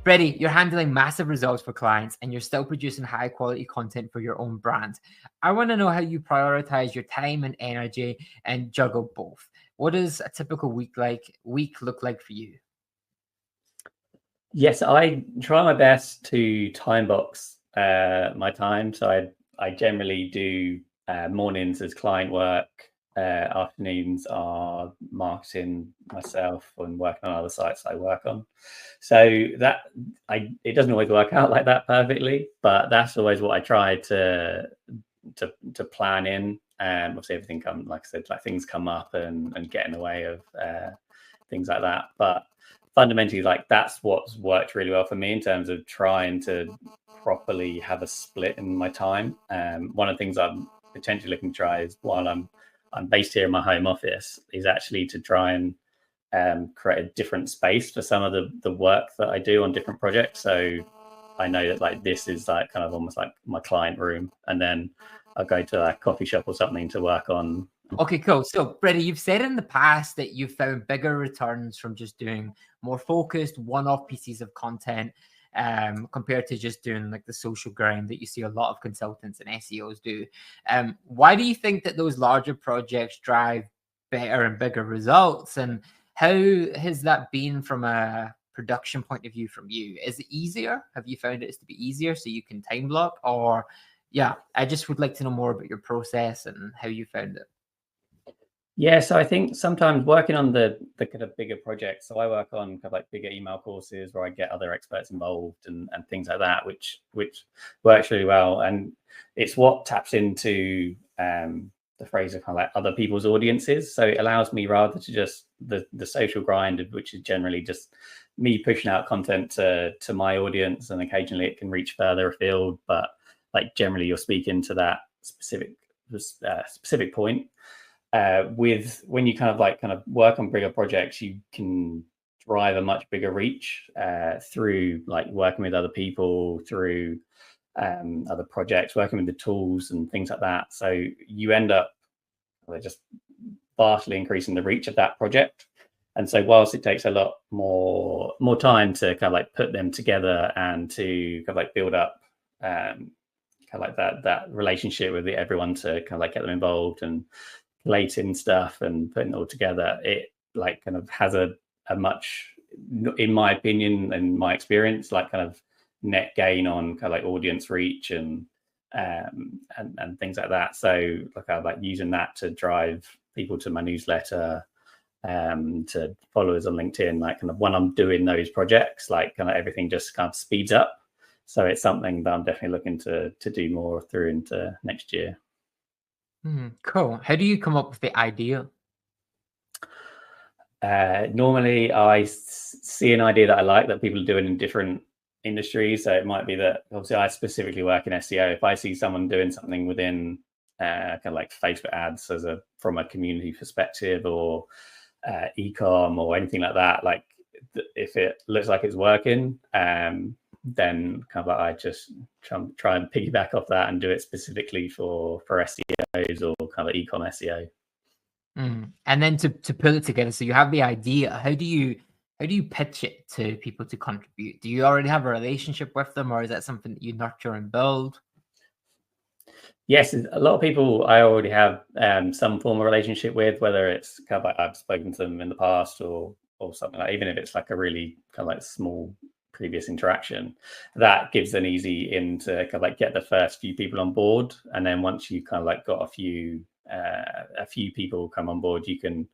Freddie, you're handling massive results for clients and you're still producing high quality content for your own brand. I want to know how you prioritize your time and energy and juggle both. What does a typical week look like for you? Yes, I try my best to time box my time. So I generally do mornings as client work, afternoons are marketing myself and working on other sites I work on. So it doesn't always work out like that perfectly, but that's always what I try to plan in. Obviously everything like I said, like things come up and get in the way of things like that. But fundamentally, like that's what's worked really well for me in terms of trying to properly have a split in my time. One of the things I'm potentially looking to try is, while I'm based here in my home office, is actually to try and create a different space for some of the work that I do on different projects. So I know that like this is like kind of almost like my client room, and then I'll go to a coffee shop or something to work on. Okay, cool. So, Freddie, you've said in the past that you've found bigger returns from just doing more focused one-off pieces of content compared to just doing like the social grind that you see a lot of consultants and SEOs do. Why do you think that those larger projects drive better and bigger results? And how has that been from a production point of view from you? Is it easier? Have you found it to be easier so you can time block? Or yeah, I just would like to know more about your process and how you found it. Yeah, so I think sometimes working on the kind of bigger projects, so I work on kind of like bigger email courses where I get other experts involved and things like that, which works really well. And it's what taps into the phrase of kind of like other people's audiences. So it allows me, rather to just the social grind, which is generally just me pushing out content to my audience, and occasionally it can reach further afield, but like generally you're speaking to that specific point. With when you kind of work on bigger projects, you can drive a much bigger reach through like working with other people, through other projects, working with the tools and things like that. So you end up just vastly increasing the reach of that project. And so whilst it takes a lot more time to kind of like put them together and to kind of like build up kind of like that relationship with everyone to kind of like get them involved and collating stuff and putting it all together, it like kind of has a much, in my opinion and my experience, like kind of net gain on kind of like audience reach and things like that. So like I like using that to drive people to my newsletter, to followers on LinkedIn. Like kind of when I'm doing those projects, like kind of everything just kind of speeds up. So it's something that I'm definitely looking to do more through into next year. Cool. How do you come up with the idea? Normally I see an idea that I like that people are doing in different industries. So it might be that obviously I specifically work in SEO. If I see someone doing something within kind of like Facebook ads from a community perspective, or e-com or anything like that, like if it looks like it's working, then kind of like I just try and piggyback off that and do it specifically for SEOs or kind of e-com SEO. And then to pull it together, so you have the idea. How do you pitch it to people to contribute? Do you already have a relationship with them, or is that something that you nurture and build? Yes, a lot of people I already have some form of relationship with, whether it's kind of like I've spoken to them in the past or something like, even if it's like a really kind of like small previous interaction, that gives an easy in to kind of like get the first few people on board. And then once you kind of like got a few people come on board, you can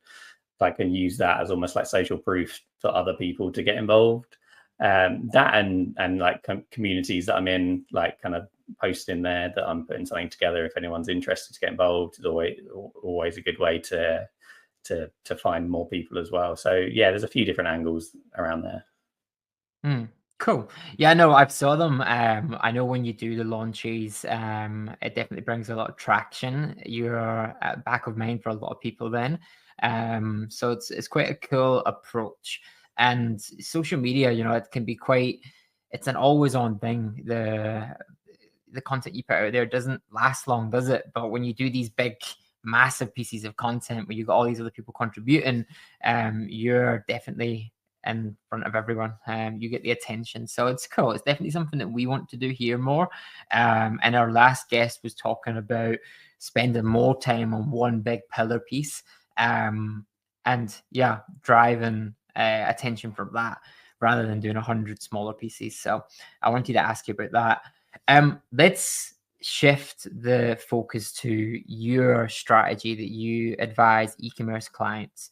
use that as almost like social proof for other people to get involved. That and like communities that I'm in, like kind of posting there that I'm putting something together. If anyone's interested to get involved, is always a good way to find more people as well. So yeah, there's a few different angles around there. Cool. Yeah, no, I've saw them. I know when you do the launches, it definitely brings a lot of traction. You're at back of mind for a lot of people then. So it's quite a cool approach. And social media, it can be it's an always on thing. The content you put out there doesn't last long, does it? But when you do these big, massive pieces of content where you got all these other people contributing, you're definitely in front of everyone. You get the attention. So it's cool. It's definitely something that we want to do here more. And our last guest was talking about spending more time on one big pillar piece. And yeah, driving attention from that rather than doing 100 smaller pieces. So I wanted to ask you about that. Let's shift the focus to your strategy that you advise e-commerce clients.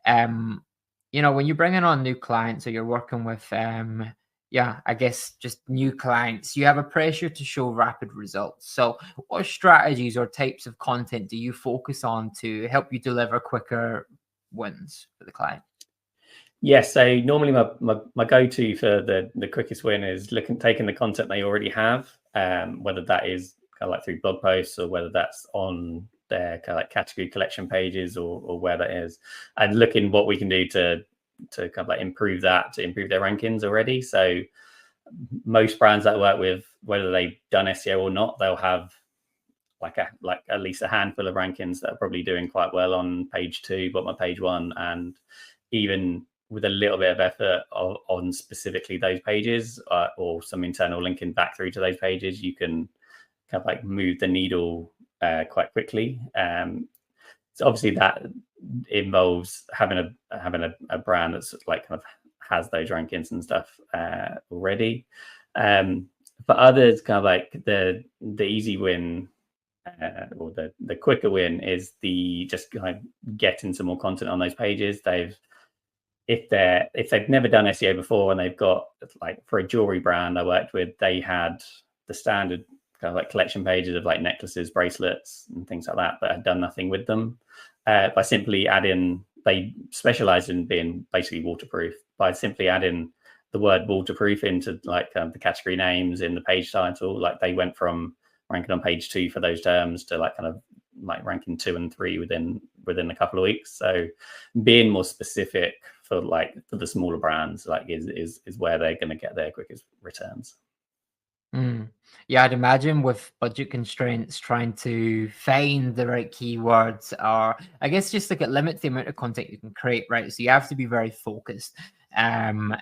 You know, when you're bringing on new clients or you're working with, I guess just new clients, you have a pressure to show rapid results. So what strategies or types of content do you focus on to help you deliver quicker wins for the client? Yes, so normally my go-to for the quickest win is taking the content they already have, whether that is kind of like through blog posts or whether that's on their kind of like category collection pages or where that is, and looking what we can do to kind of like improve their rankings already. So most brands that I work with, whether they've done SEO or not, they'll have like at least a handful of rankings that are probably doing quite well on page 2, bottom of page 1, and even with a little bit of effort on specifically those pages or some internal linking back through to those pages, you can kind of like move the needle quite quickly. So obviously that involves having a brand that's like kind of has those rankings and stuff already. For others, kind of like the easy win or the quicker win is just kind of getting some more content on those pages. If they've never done SEO before and they've got, like, for a jewelry brand I worked with, they had the standard kind of like collection pages of like necklaces, bracelets and things like that, but had done nothing with them. By simply adding, they specialize in being basically waterproof. By simply adding the word waterproof into like the category names in the page title, like they went from ranking on page 2 for those terms to like kind of like ranking 2 and 3 within a couple of weeks. So being more specific for the smaller brands like is where they're going to get their quickest returns. Yeah, I'd imagine with budget constraints, trying to find the right keywords, or I guess just like it limits the amount of content you can create, right? So you have to be very focused. Do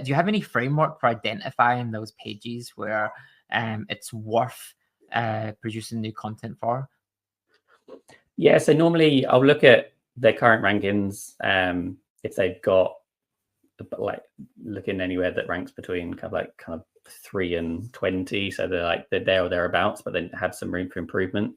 you have any framework for identifying those pages where it's worth producing new content for? Yeah, so normally I'll look at their current rankings. If they've got like looking anywhere that ranks between kind of 3 and 20, so they're there or thereabouts, but then have some room for improvement,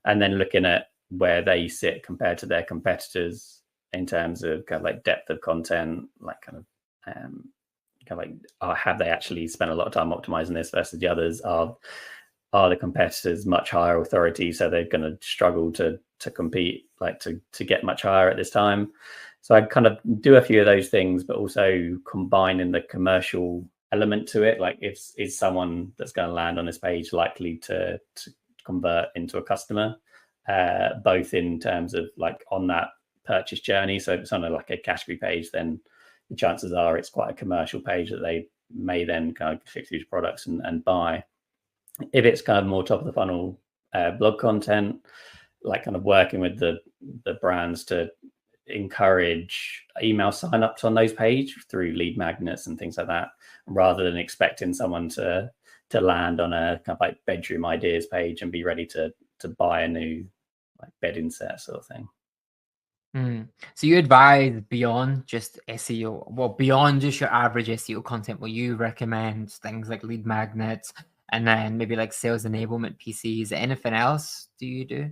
and then looking at where they sit compared to their competitors in terms of kind of like depth of content, like kind of like have they actually spent a lot of time optimizing this versus the others? Are the competitors much higher authority, so they're going to struggle to compete, like to get much higher at this time? So I kind of do a few of those things, but also combining the commercial element to it. Like, is someone that's going to land on this page likely to convert into a customer, both in terms of like on that purchase journey. So if it's on like a category page, then the chances are it's quite a commercial page that they may then kind of click through products and buy. If it's kind of more top of the funnel blog content, like kind of working with the brands to encourage email signups on those pages through lead magnets and things like that, rather than expecting someone to land on a kind of like bedroom ideas page and be ready to buy a new like bedding set sort of thing. So you advise beyond just SEO, well, beyond just your average SEO content, will you recommend things like lead magnets and then maybe like sales enablement PCs? Anything else do you do?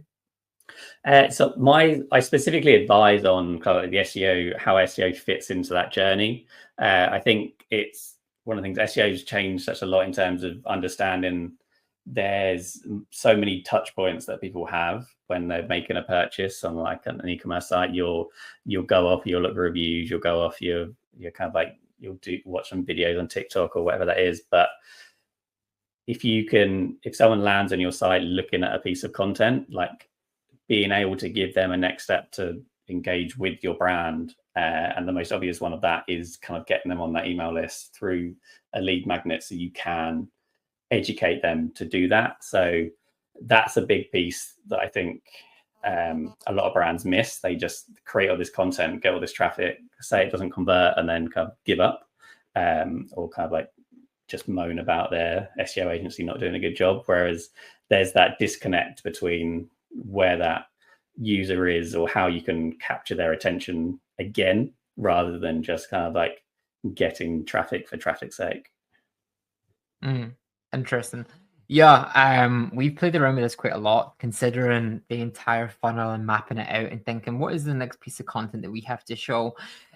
So I specifically advise on kind of like the SEO, how SEO fits into that journey. I think it's one of the things SEO has changed such a lot in terms of understanding there's so many touch points that people have when they're making a purchase on like an e-commerce site. You'll go off, you'll look at reviews, you'll go off, you're kind of like, you'll watch some videos on TikTok or whatever that is. But if someone lands on your site looking at a piece of content, like being able to give them a next step to engage with your brand. And the most obvious one of that is kind of getting them on that email list through a lead magnet, so you can educate them to do that. So that's a big piece that I think a lot of brands miss. They just create all this content, get all this traffic, say it doesn't convert, and then kind of give up, or kind of like just moan about their SEO agency not doing a good job. Whereas there's that disconnect between where that user is or how you can capture their attention again, rather than just kind of like getting traffic for traffic's sake. Interesting. Yeah, we've played around with this quite a lot, considering the entire funnel and mapping it out and thinking, what is the next piece of content that we have to show?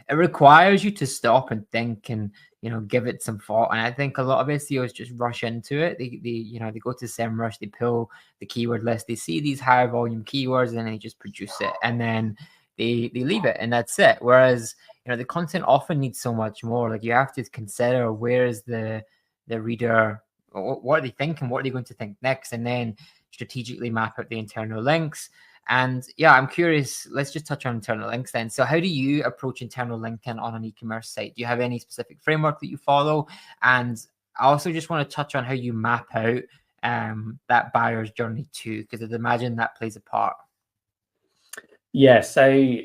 It requires you to stop and think and, you know, give it some thought. And I think a lot of SEOs just rush into it. They go to SEMrush, they pull the keyword list, they see these high volume keywords, and then they just produce it, and then they leave it, and that's it. Whereas, you know, the content often needs so much more. Like, you have to consider, where is the reader, what are they thinking, what are they going to think next, and then strategically map out the internal links. And yeah, I'm curious, let's just touch on internal links then. So how do you approach internal linking on an e-commerce site? Do you have any specific framework that you follow? And I also just want to touch on how you map out that buyer's journey too, because I'd imagine that plays a part. Yeah, so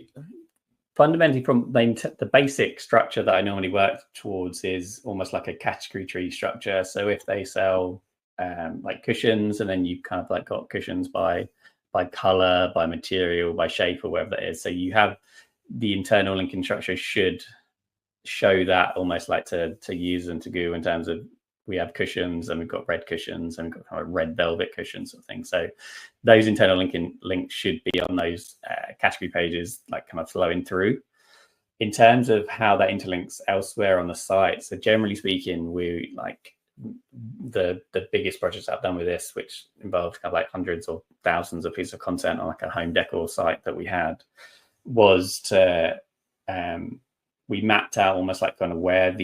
fundamentally, from the basic structure that I normally work towards is almost like a category tree structure. So if they sell like cushions, and then you kind of like got cushions by color, by material, by shape, or whatever that is. So you have the internal linking structure should show that almost like to use and to Google, in terms of, we have cushions and we've got red cushions and we've got kind of red velvet cushions sort of thing. So those internal links should be on those category pages, like kind of flowing through. In terms of how that interlinks elsewhere on the site, so generally speaking, we like the biggest projects I've done with this, which involved kind of like hundreds or thousands of pieces of content on like a home decor site that we had, was to we mapped out almost like kind of where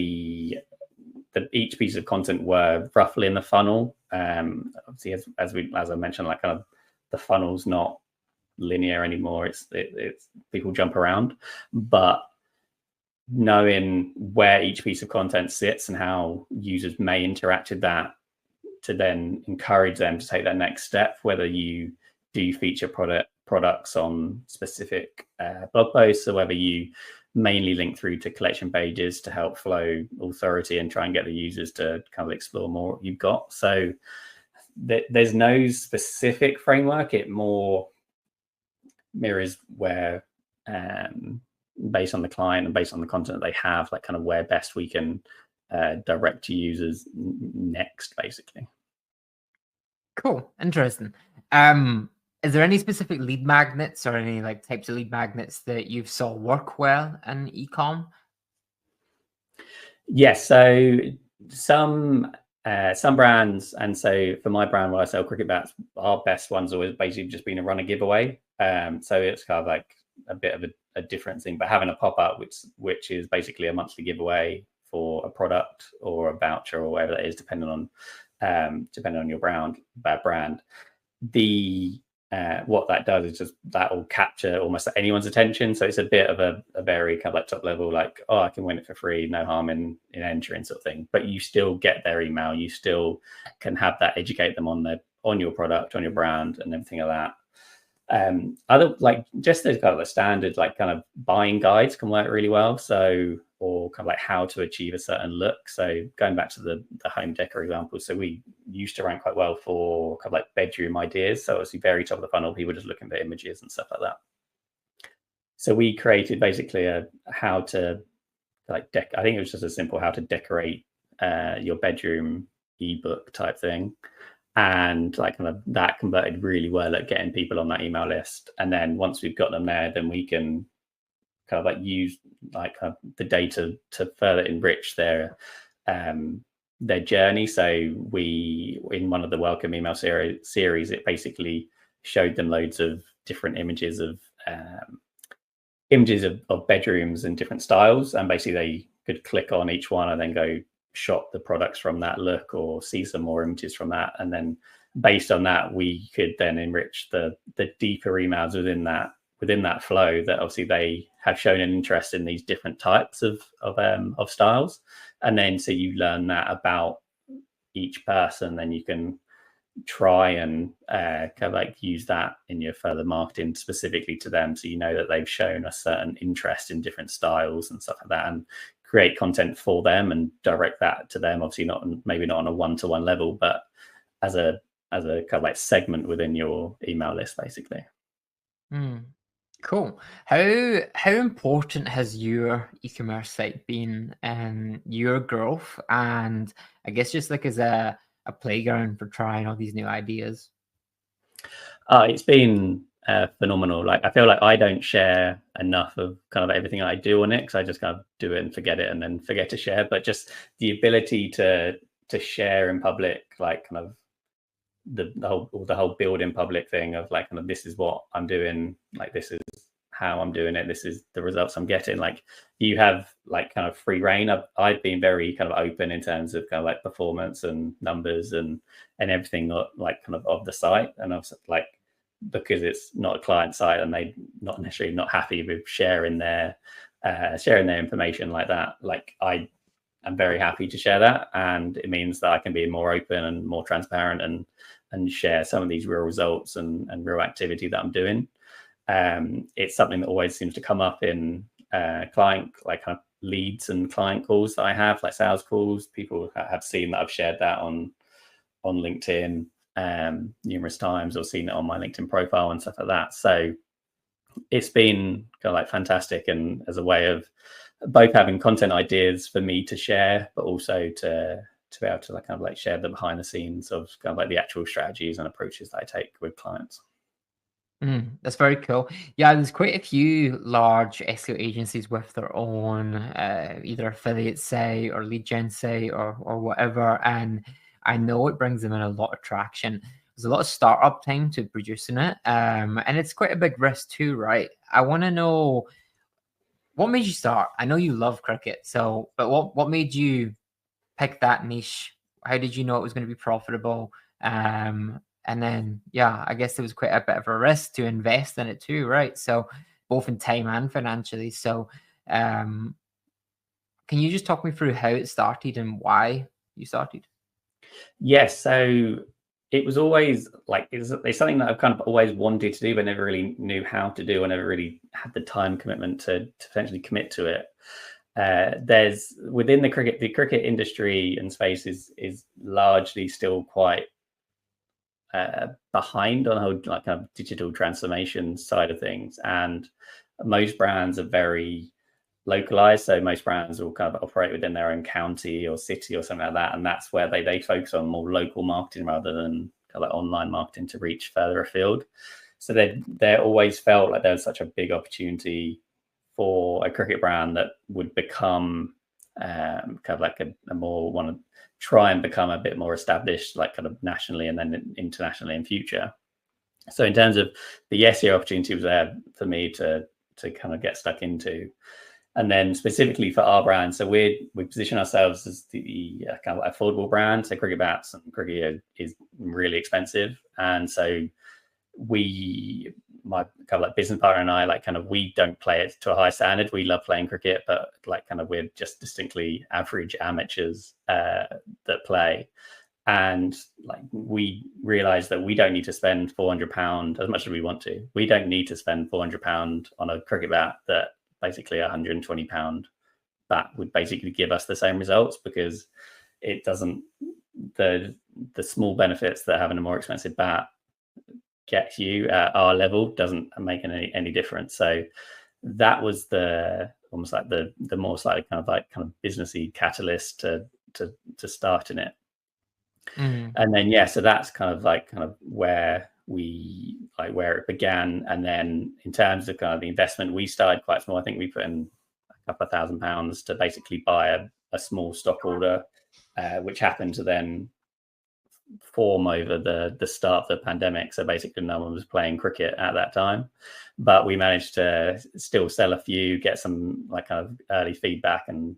each piece of content were roughly in the funnel. Obviously, as I mentioned, like kind of the funnel's not linear anymore. It's people jump around, but knowing where each piece of content sits and how users may interact with that, to then encourage them to take that next step, whether you do feature products on specific blog posts, or whether you mainly link through to collection pages to help flow authority and try and get the users to kind of explore more what you've got. So there's no specific framework. It more mirrors where, based on the client and based on the content that they have, like kind of where best we can direct to users next, basically. Cool. Interesting. Is there any specific lead magnets or any like types of lead magnets that you've saw work well in e-com? Yes. So some brands, and so for my brand where I sell cricket bats, our best ones always basically just been a runner giveaway. So it's kind of like a bit of a different thing, but having a pop-up which is basically a monthly giveaway for a product or a voucher or whatever that is, depending on your brand. What that does is just that will capture almost anyone's attention. So it's a bit of a very kind of like top level, like, oh, I can win it for free, no harm in entering, sort of thing. But you still get their email, you still can have that educate them on your product, on your brand, and everything like that. Other, like, just those kind of the standard like kind of buying guides can work really well. So, or kind of like how to achieve a certain look. So going back to the home decor example, so we used to rank quite well for kind of like bedroom ideas. So obviously very top of the funnel, people just looking for images and stuff like that. So we created basically a how to like I think it was just a simple how to decorate your bedroom ebook type thing. And like kind of that converted really well at getting people on that email list. And then once we've got them there, then we can kind of like use like the data to further enrich their journey. So we, in one of the welcome email series, it basically showed them loads of different images of bedrooms in different styles, and basically they could click on each one and then go shop the products from that look or see some more images from that. And then based on that, we could then enrich the deeper emails within that flow, that obviously they have shown an interest in these different types of styles. And then so you learn that about each person, then you can try and kind of like use that in your further marketing specifically to them, so you know that they've shown a certain interest in different styles and stuff like that, and create content for them and direct that to them. Obviously maybe not on a one-to-one level, but as a kind of like segment within your email list, basically. Cool. How important has your e-commerce site been in your growth, and I guess just like as a playground for trying all these new ideas? It's been phenomenal. Like, I feel like I don't share enough of kind of everything I do on it, because I just kind of do it and forget it and then forget to share. But just the ability to share in public, like kind of the whole build in public thing of like, kind of, this is what I'm doing, like this is how I'm doing it, this is the results I'm getting. Like, you have like kind of free reign. I've been very kind of open in terms of kind of like performance and numbers and everything, like kind of the site. And also, like, because it's not a client site and they not necessarily not happy with sharing their information like that, like I'm very happy to share that, and it means that I can be more open and more transparent and share some of these real results and real activity that I'm doing. It's something that always seems to come up in client, like kind of leads and client calls that I have, like sales calls. People have seen that I've shared that on LinkedIn numerous times, or seen it on my LinkedIn profile and stuff like that. So it's been kind of like fantastic, and as a way of both having content ideas for me to share, but also to be able to like kind of like share the behind the scenes of kind of like the actual strategies and approaches that I take with clients. That's very cool. Yeah, there's quite a few large SEO agencies with their own either affiliate site or lead gen site or whatever, and I know it brings them in a lot of traction. There's a lot of startup time to producing it, and it's quite a big risk too, right? I want to know, what made you start? I know you love cricket, so but what made you pick that niche? How did you know it was going to be profitable? And then, yeah, I guess there was quite a bit of a risk to invest in it too, right? So both in time and financially. So can you just talk me through how it started and why you started? Yes. So it was always like, it's something that I've kind of always wanted to do, but never really knew how to do, and never really had the time commitment to potentially commit to it. There's within the cricket industry and space is largely still quite behind on the whole like kind of digital transformation side of things, and most brands are very localized. So most brands will kind of operate within their own county or city or something like that, and that's where they focus on more local marketing rather than kind of like online marketing to reach further afield. So they always felt like there was such a big opportunity for a cricket brand that would become kind of like a more want to try and become a bit more established, like kind of nationally and then internationally in future. So in terms of the SEO opportunity was there for me to kind of get stuck into. And then specifically for our brand, so we position ourselves as the kind of like affordable brand. So cricket bats and cricket is really expensive, and so my kind of like business partner and I, like kind of, we don't play it to a high standard. We love playing cricket, but like kind of we're just distinctly average amateurs that play. And like we realize that we don't need to spend £400 as much as we want to. We don't need to spend £400 on a cricket bat that basically £120 bat would basically give us the same results, because it doesn't, the small benefits that having a more expensive bat gets you at our level doesn't make any difference. So that was the almost like the more slightly kind of businessy catalyst to starting it. And then so that's kind of where it began. And then in terms of kind of the investment, we started quite small. I think we put in a couple of £1,000 to basically buy a small stock order, which happened to then form over the start of the pandemic. So basically no one was playing cricket at that time, but we managed to still sell a few, get some like kind of early feedback and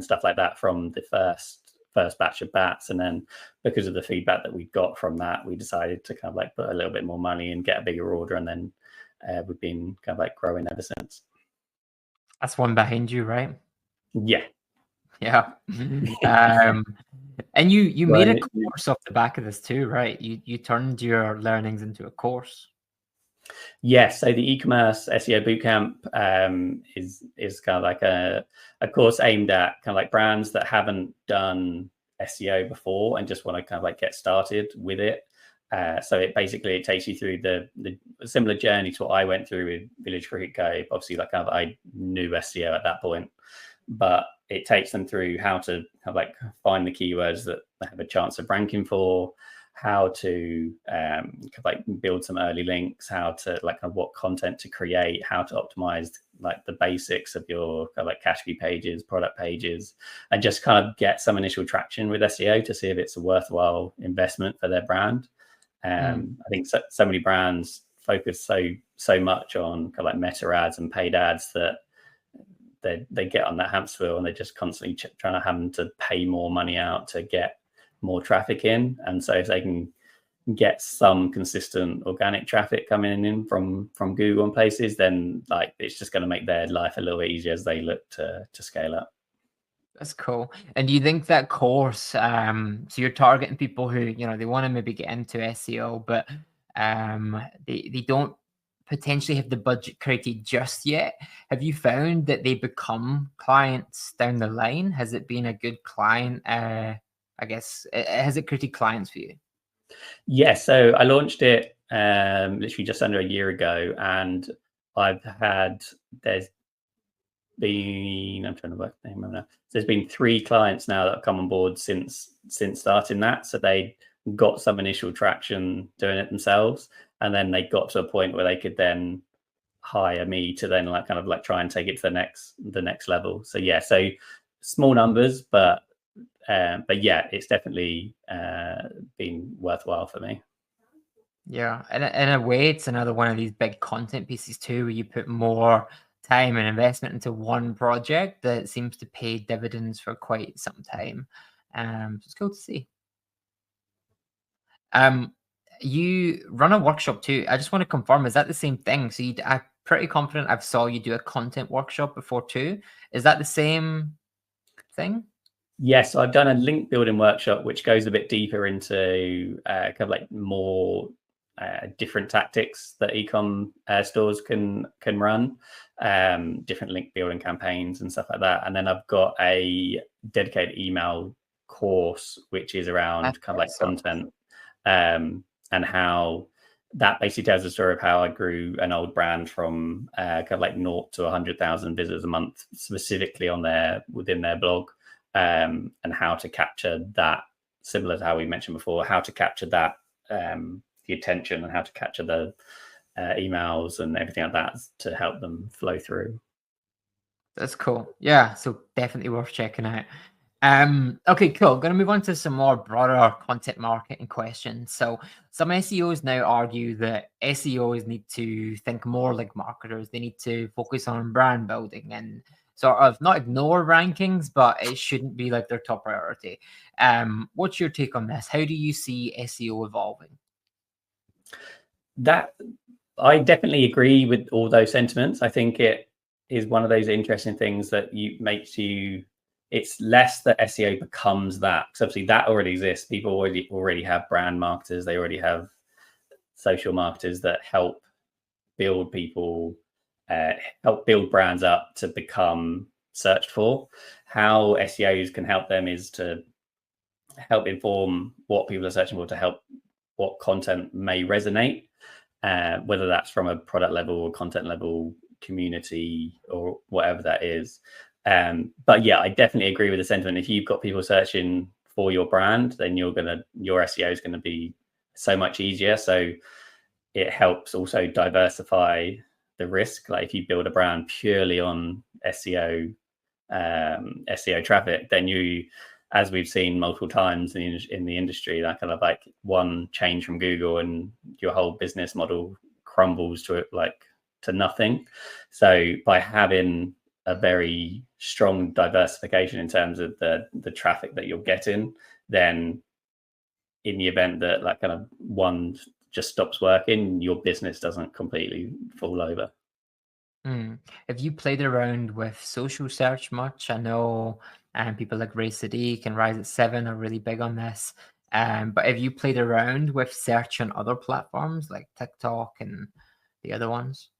stuff like that from the first batch of bats. And then because of the feedback that we got from that, we decided to kind of like put a little bit more money and get a bigger order. And then we've been kind of like growing ever since. That's one behind you, right? Yeah. And you made a Right. course off the back of this too, right? You turned your learnings into a course. Yes, so the e-commerce SEO bootcamp is kind of like a course aimed at kind of like brands that haven't done SEO before and just want to kind of like get started with it. So it takes you through the similar journey to what I went through with Village Cricket Co. Obviously, like kind of I knew SEO at that point, but it takes them through how to kind of like find the keywords that they have a chance of ranking for, how to kind of like build some early links, how to like kind of what content to create, how to optimize like the basics of your kind of like category pages, product pages, and just kind of get some initial traction with SEO to see if it's a worthwhile investment for their brand. I think so many brands focus so much on kind of like meta ads and paid ads that they get on that hamster wheel and they're just constantly trying to have them to pay more money out to get more traffic in. And so if they can get some consistent organic traffic coming in from Google and places, then like it's just going to make their life a little bit easier as they look to scale up. That's cool. And do you think that course, so you're targeting people who, they want to maybe get into SEO, but they don't potentially have the budget created just yet. Have you found that they become clients down the line? Has it been a good client? I guess, has it created clients for you? Yeah, so I launched it literally just under a year ago, and there's been, I'm trying to work the name now. There's been 3 clients now that have come on board since starting that. So they got some initial traction doing it themselves, and then they got to a point where they could then hire me to then like kind of like try and take it to the next level. So yeah, so small numbers, but yeah, it's definitely been worthwhile for me. Yeah, and in a way, it's another one of these big content pieces too, where you put more time and investment into one project that seems to pay dividends for quite some time. So it's cool to see. You run a workshop too. I just want to confirm, is that the same thing? So I'm pretty confident I've saw you do a content workshop before too. Is that the same thing? Yes, I've done a link building workshop, which goes a bit deeper into kind of like more different tactics that ecom stores can run, different link building campaigns and stuff like that. And then I've got a dedicated email course, which is around kind of like content, and how that basically tells the story of how I grew an old brand from kind of like 0 to 100,000 visitors a month, specifically within their blog. And how to capture that, similar to how we mentioned before, how to capture that, the attention, and how to capture the emails and everything like that to help them flow through. That's cool. Yeah, so definitely worth checking out. Okay, cool. I'm going to move on to some more broader content marketing questions. So some SEOs now argue that SEOs need to think more like marketers. They need to focus on brand building and sort of not ignore rankings, but it shouldn't be like their top priority. What's your take on this? How do you see SEO evolving? That I definitely agree with all those sentiments. I think it is one of those interesting things that it's less that SEO becomes that, because obviously that already exists. People already have brand marketers. They already have social marketers that help build brands up to become searched for. How SEOs can help them is to help inform what people are searching for, to help what content may resonate, whether that's from a product level or content level, community, or whatever that is. But yeah, I definitely agree with the sentiment. If you've got people searching for your brand, then your SEO is going to be so much easier. So it helps also diversify the risk. Like if you build a brand purely on SEO traffic, then you, as we've seen multiple times in the industry, that kind of like one change from Google and your whole business model crumbles to nothing. So by having a very strong diversification in terms of the traffic that you're getting, then in the event that like kind of one just stops working, your business doesn't completely fall over. Have you played around with social search much? I know and people like Ray Sadiq and Rise at 7 are really big on this. But have you played around with search on other platforms like TikTok and the other ones?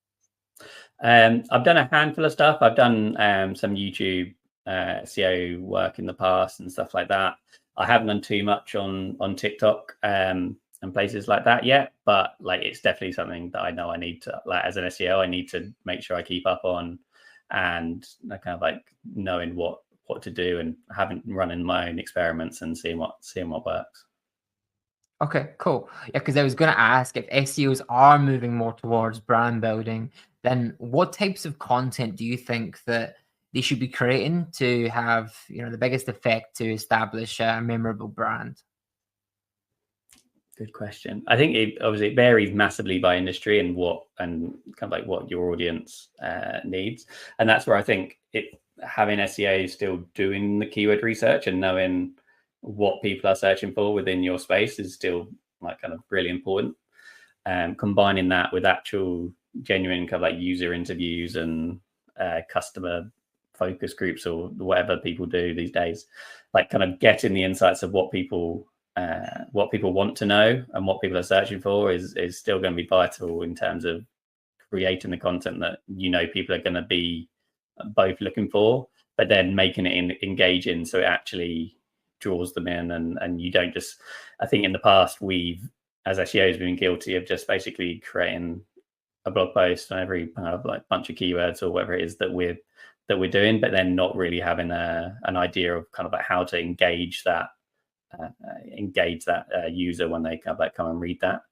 I've done a handful of stuff. I've done some YouTube SEO work in the past and stuff like that. I haven't done too much on TikTok and places like that yet, but like it's definitely something that I know I need to, like as an SEO, I need to make sure I keep up on, and kind of like knowing what to do and having running my own experiments and seeing what works. Okay, cool. Yeah, because I was going to ask, if SEOs are moving more towards brand building, then what types of content do you think that they should be creating to have, the biggest effect to establish a memorable brand? Good question. I think it varies massively by industry and kind of like what your audience needs, and that's where I think having SEO still doing the keyword research and knowing what people are searching for within your space is still like kind of really important. Combining that with actual genuine kind of like user interviews and customer focus groups or whatever people do these days, like kind of getting the insights of what people want to know and what people are searching for is still going to be vital in terms of creating the content that people are going to be both looking for, but then making it engaging so it actually draws them in, and you don't just, I think in the past we've as SEOs been guilty of just basically creating a blog post on every kind of like bunch of keywords or whatever it is that we're doing, but then not really having an idea of kind of like how to engage that user when they kind of like come and read that,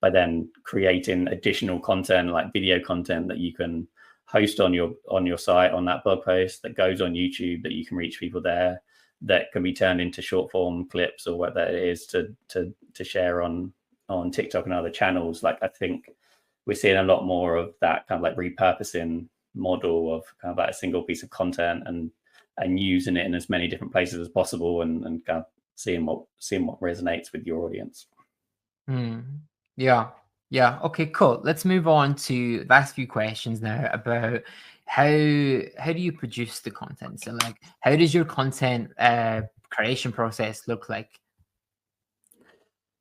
by then creating additional content like video content that you can host on your site on that blog post that goes on YouTube, that you can reach people there, that can be turned into short form clips or whatever it is to share on TikTok and other channels. Like I think we're seeing a lot more of that kind of like repurposing model of kind of like a single piece of content and using it in as many different places as possible and kind of seeing what resonates with your audience. Yeah. Okay, cool. Let's move on to the last few questions now about how do you produce the content? So like, how does your content creation process look like?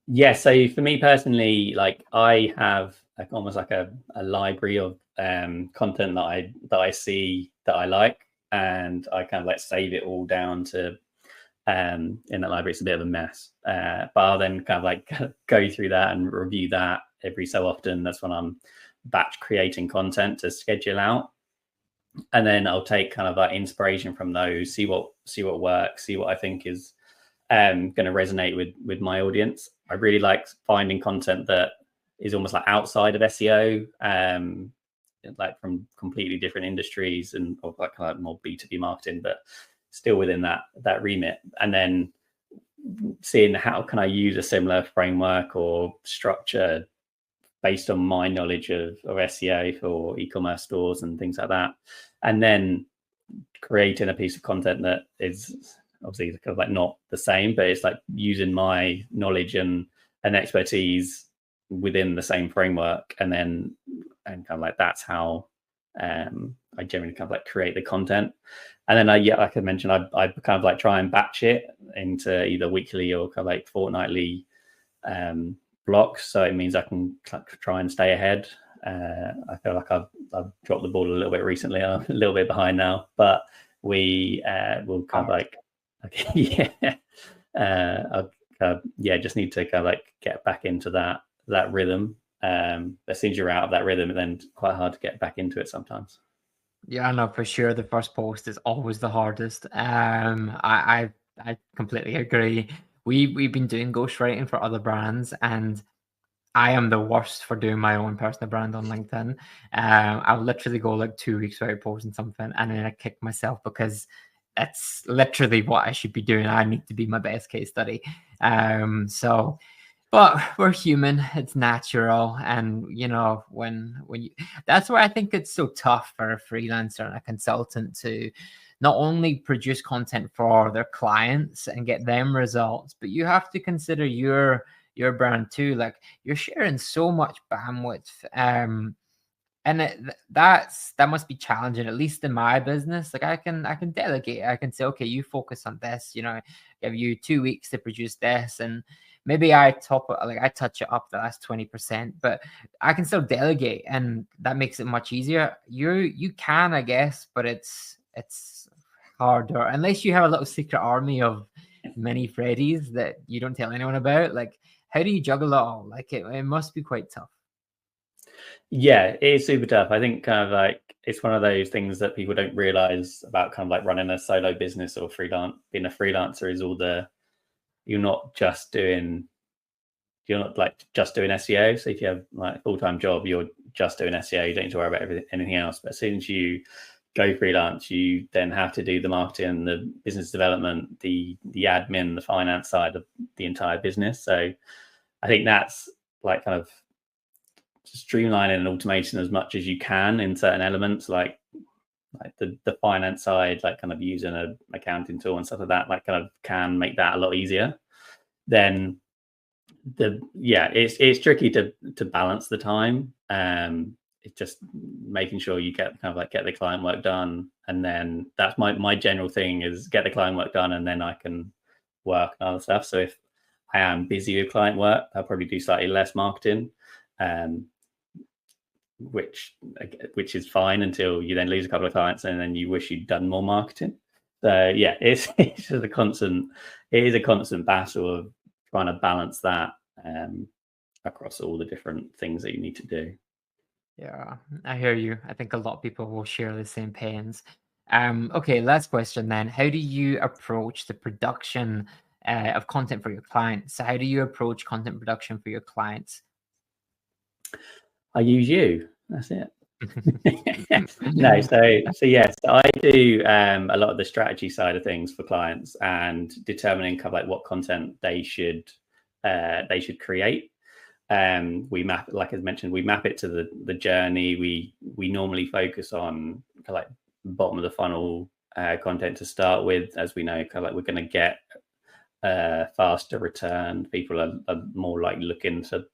Yeah, so for me personally, like I have like almost like a library of content that I see that I like, and I kind of like save it all down to in that library. It's a bit of a mess, but I'll then kind of like go through that and review that every so often. That's when I'm batch creating content to schedule out, and then I'll take kind of like inspiration from those, see what works, see what I think is going to resonate with my audience. I really like finding content that is almost like outside of SEO, like from completely different industries and or like kind of more B2B marketing, but still within that remit. And then seeing how can I use a similar framework or structure based on my knowledge of SEO for e-commerce stores and things like that. And then creating a piece of content that is obviously kind of like not the same, but it's like using my knowledge and expertise within the same framework. And kind of like that's how I generally kind of like create the content. And then like I mentioned, I kind of like try and batch it into either weekly or kind of like fortnightly blocks. So it means I can try and stay ahead. I feel like I've dropped the ball a little bit recently. I'm a little bit behind now, but we will kind of like, okay, just need to kind of like get back into that rhythm. As soon as you're out of that rhythm, then it's quite hard to get back into it sometimes. Yeah, no, for sure. The first post is always the hardest. I completely agree. We've been doing ghostwriting for other brands, and I am the worst for doing my own personal brand on LinkedIn. I'll literally go like 2 weeks without posting something, and then I kick myself because that's literally what I should be doing. I need to be my best case study. But we're human, it's natural. And when you, that's where I think it's so tough for a freelancer and a consultant to not only produce content for their clients and get them results, but you have to consider your brand too. Like, you're sharing so much bandwidth And that must be challenging, at least in my business. Like I can delegate. I can say, okay, you focus on this, you know, give you 2 weeks to produce this, and maybe I touch it up the last 20%, but I can still delegate, and that makes it much easier. You can, I guess, but it's harder unless you have a little secret army of mini Freddies that you don't tell anyone about. Like, how do you juggle it all? Like it must be quite tough. Yeah, it is super tough. I think kind of like it's one of those things that people don't realize about kind of like running a solo business or being a freelancer is you're not like just doing SEO. So if you have like a full-time job, you're just doing SEO. You don't need to worry about anything else. But as soon as you go freelance, you then have to do the marketing, the business development, the admin, the finance side of the entire business. So I think that's like kind of streamlining and automating as much as you can in certain elements, like the finance side, like kind of using an accounting tool and stuff like that, like kind of can make that a lot easier. Then it's tricky to balance the time. It's just making sure you get the client work done, and then that's my general thing is get the client work done, and then I can work on other stuff. So if I am busy with client work, I'll probably do slightly less marketing, which is fine until you then lose a couple of clients and then you wish you'd done more marketing. So yeah, it's just a constant battle of trying to balance that across all the different things that you need to do. Yeah, I hear you. I think a lot of people will share the same pains. Okay, last question then. How do you approach the production of content for your clients? So how do you approach content production for your clients? I use you. That's it. No, so yes, I do a lot of the strategy side of things for clients and determining kind of like what content they should create. We map, like as mentioned, we map it to the journey. We normally focus on kind of like bottom of the funnel content to start with, as we know, kind of like we're going to get faster return. People are more like looking for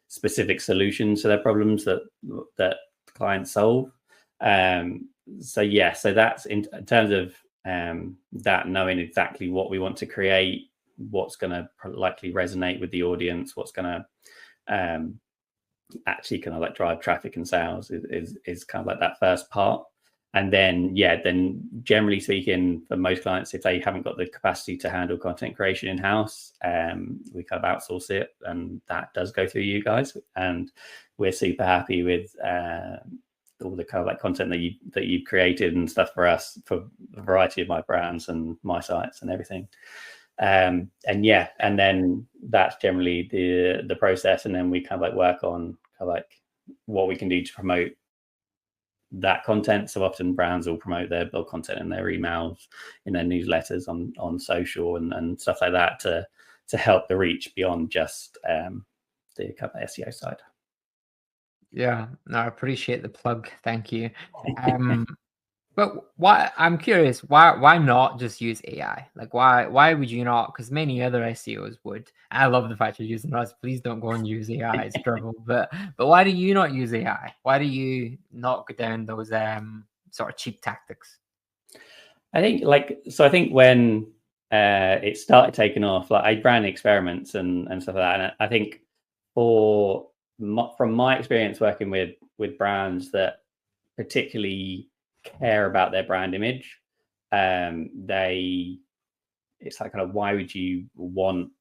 specific solutions to their problems that clients solve. So that's in terms of that, knowing exactly what we want to create, what's going to likely resonate with the audience, what's going to actually kind of like drive traffic and sales is kind of like that first part. And then generally speaking, for most clients, if they haven't got the capacity to handle content creation in-house, we kind of outsource it, and that does go through you guys. And we're super happy with all the kind of like content that you've created and stuff for us, for a variety of my brands and my sites and everything. And then that's generally the process. And then we kind of like work on kind of like what we can do to promote that content. So often brands will promote their blog content in their emails, in their newsletters, on social and stuff like that to help the reach beyond just the kind of SEO side. Yeah, no, I appreciate the plug. Thank you. But I'm curious, why not just use AI? Like why would you not? Because many other SEOs would. I love the fact you're using us. Please don't go and use AI. It's trouble. But why do you not use AI? Why do you not go down those sort of cheap tactics? I think when it started taking off, like I ran experiments and stuff like that, and I think from my experience working with brands that particularly care about their brand image, it's like kind of, why would you want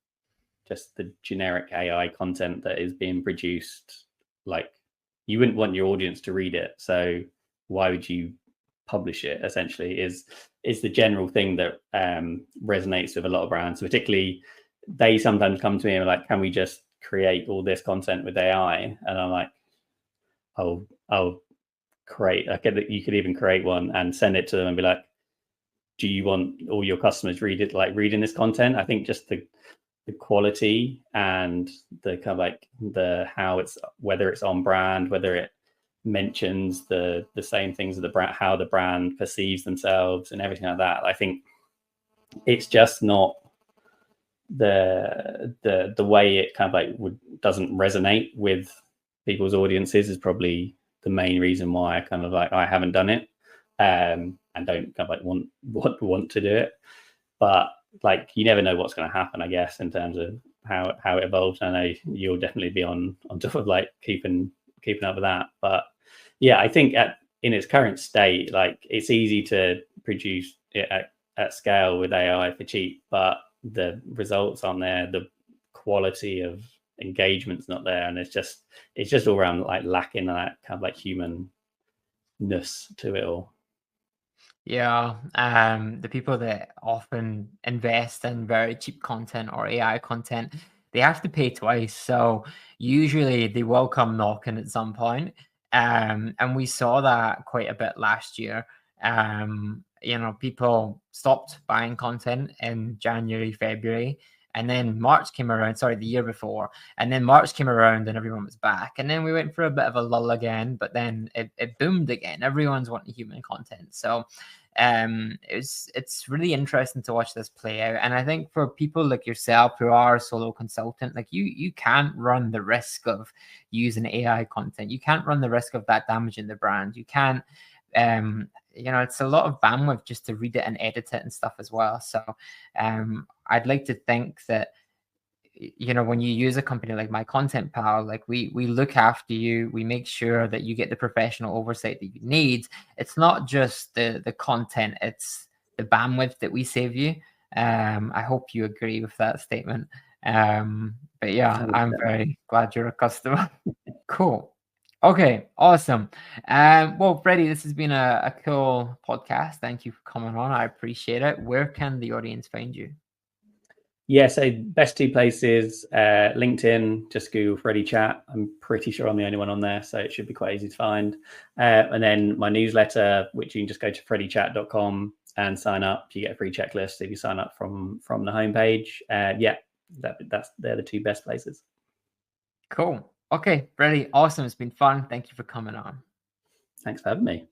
just the generic AI content that is being produced? Like, you wouldn't want your audience to read it, so why would you publish it? Essentially is the general thing that resonates with a lot of brands. Particularly, they sometimes come to me and are like, can we just create all this content with AI? And I'm like, I'll create. I get that you could even create one and send it to them and be like, do you want all your customers reading this content? I think just the quality and the kind of like whether it's on brand, whether it mentions the same things as the brand, how the brand perceives themselves and everything like that. I think it's just not the way it kind of like doesn't resonate with people's audiences is probably the main reason why I kind of like, I haven't done it, and don't kind of like want to do it. But like, you never know what's going to happen, I guess, in terms of how it evolves. I know you'll definitely be on top of like keeping up with that. But yeah, I think in its current state, like, it's easy to produce it at scale with AI for cheap, but the results aren't there, the quality of engagement's not there, and it's just all around like lacking that kind of like humanness to it all. Yeah, the people that often invest in very cheap content or AI content, they have to pay twice. So usually they will come knocking at some point. And we saw that quite a bit last year. People stopped buying content in January, February, and then March came around, sorry, the year before. And then March came around and everyone was back. And then we went for a bit of a lull again, but then it boomed again. Everyone's wanting human content. So it's really interesting to watch this play out. And I think for people like yourself who are a solo consultant, like you can't run the risk of using AI content. You can't run the risk of that damaging the brand. You can't, it's a lot of bandwidth just to read it and edit it and stuff as well. So I'd like to think that, when you use a company like My Content Pal, like we look after you, we make sure that you get the professional oversight that you need. It's not just the content, it's the bandwidth that we save you. I hope you agree with that statement. But yeah, I'm very glad you're a customer. Cool. Okay, awesome. Well, Freddie, this has been a cool podcast. Thank you for coming on. I appreciate it. Where can the audience find you? Yeah, so best two places, LinkedIn, just Google Freddie Chatt. I'm pretty sure I'm the only one on there, so it should be quite easy to find. And then my newsletter, which you can just go to freddiechatt.com and sign up. You get a free checklist if you sign up from the homepage. Yeah, they're the two best places. Cool. Okay, Freddie, awesome. It's been fun. Thank you for coming on. Thanks for having me.